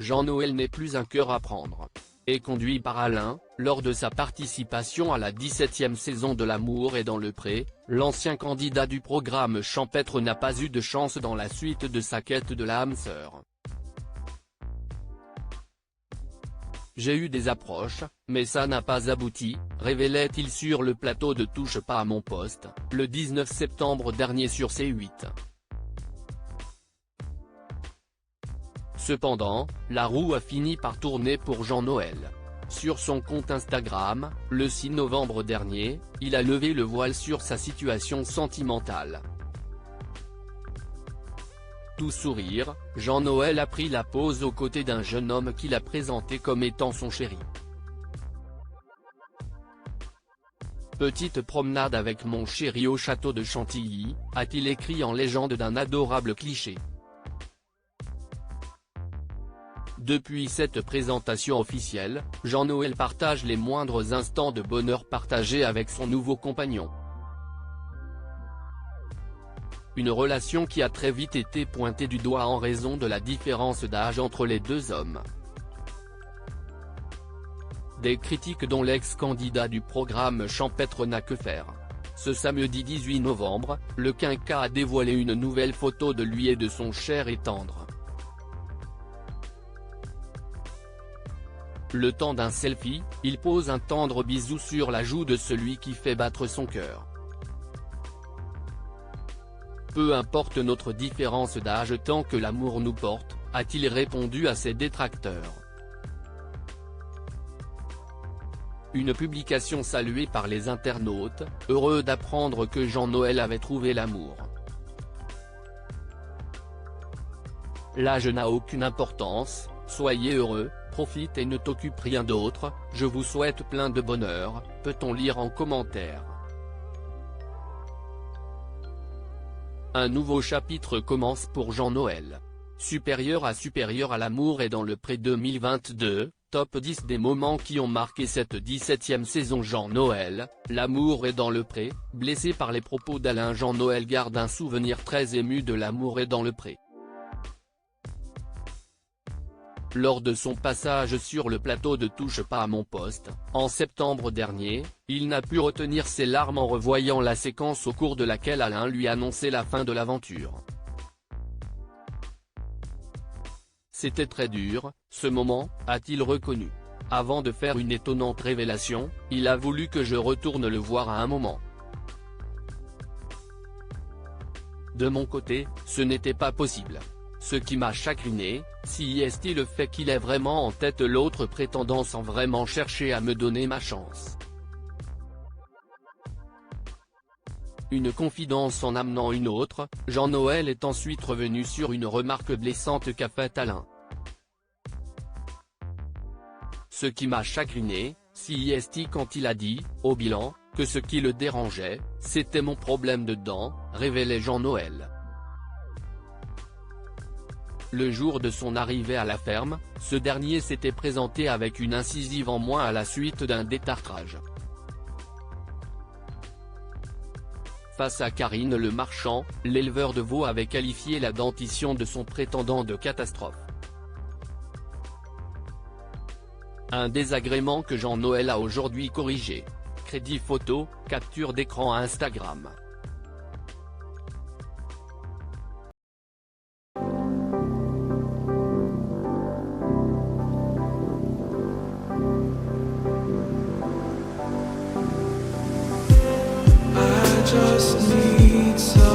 Jean-Noël n'est plus un cœur à prendre. Et conduit par Alain, lors de sa participation à la 17e saison de L'amour est dans le pré, l'ancien candidat du programme champêtre n'a pas eu de chance dans la suite de sa quête de l'âme sœur. J'ai eu des approches, mais ça n'a pas abouti, révélait-il sur le plateau de Touche pas à mon poste, le 19 septembre dernier sur C8. Cependant, la roue a fini par tourner pour Jean-Noël. Sur son compte Instagram, le 6 novembre dernier, il a levé le voile sur sa situation sentimentale. Tout sourire, Jean-Noël a pris la pose aux côtés d'un jeune homme qu'il a présenté comme étant son chéri. Petite promenade avec mon chéri au château de Chantilly, a-t-il écrit en légende d'un adorable cliché. Depuis cette présentation officielle, Jean-Noël partage les moindres instants de bonheur partagés avec son nouveau compagnon. Une relation qui a très vite été pointée du doigt en raison de la différence d'âge entre les deux hommes. Des critiques dont l'ex-candidat du programme champêtre n'a que faire. Ce samedi 18 novembre, le quinquat a dévoilé une nouvelle photo de lui et de son cher et tendre. Le temps d'un selfie, il pose un tendre bisou sur la joue de celui qui fait battre son cœur. Peu importe notre différence d'âge tant que l'amour nous porte, a-t-il répondu à ses détracteurs. Une publication saluée par les internautes, heureux d'apprendre que Jean-Noël avait trouvé l'amour. L'âge n'a aucune importance, soyez heureux, profite et ne t'occupe rien d'autre, je vous souhaite plein de bonheur, peut-on lire en commentaire. Un nouveau chapitre commence pour Jean-Noël. Supérieur à l'amour est dans le pré 2022, top 10 des moments qui ont marqué cette 17e saison. Jean-Noël, l'amour est dans le pré, blessé par les propos d'Alain. Jean-Noël garde un souvenir très ému de L'amour est dans le pré. Lors de son passage sur le plateau de Touche pas à mon poste, en septembre dernier, il n'a pu retenir ses larmes en revoyant la séquence au cours de laquelle Alain lui annonçait la fin de l'aventure. C'était très dur, ce moment, a-t-il reconnu. Avant de faire une étonnante révélation, il a voulu que je retourne le voir à un moment. De mon côté, ce n'était pas possible. Ce qui m'a chagriné, c'est le fait qu'il ait vraiment en tête l'autre prétendant sans vraiment chercher à me donner ma chance. Une confidence en amenant une autre, Jean-Noël est ensuite revenu sur une remarque blessante qu'a faite Alain. Ce qui m'a chagriné, c'est quand il a dit, au bilan, que ce qui le dérangeait, c'était mon problème de dents, révélait Jean-Noël. Le jour de son arrivée à la ferme, ce dernier s'était présenté avec une incisive en moins à la suite d'un détartrage. Face à Karine Le Marchand, l'éleveur de veaux avait qualifié la dentition de son prétendant de catastrophe. Un désagrément que Jean-Noël a aujourd'hui corrigé. Crédit photo, capture d'écran à Instagram. Just need some